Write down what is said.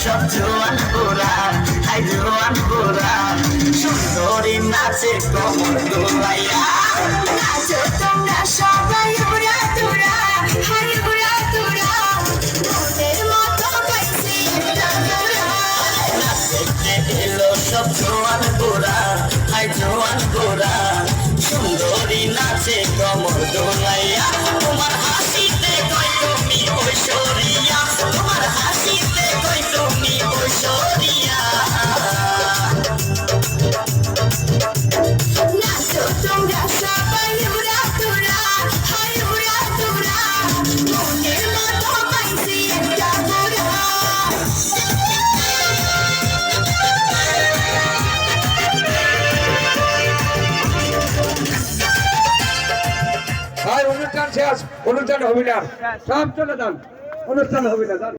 সব জোয়ান গোরা হাই জোয়ান গোরা সুন্দরী নাচে কমর দোলাইয়া নাচো তোমরা সবাই উড়া দুরা হাই উড়া দুরা মনের মতো পাইছি একটা জোড়া নাচতে এলো সব জোয়ান গোরা হাই জোয়ান গোরা সুন্দরী নাচে কমর দোলাইয়া তোমার হাসিতে কই তুমি ঐশ্বরিয়া তোমার হাসিতে কই তুমি ঐশ্বরিয়া নাচো তোমরা সবাই উড়া দুরা হাই উড়া দুরা মনের মতো পাইছি একটা জোড়া ভাই অনুষ্ঠান শেষ, অনুষ্ঠান হবে না, সব চলে যান, অনুষ্ঠান হবে না।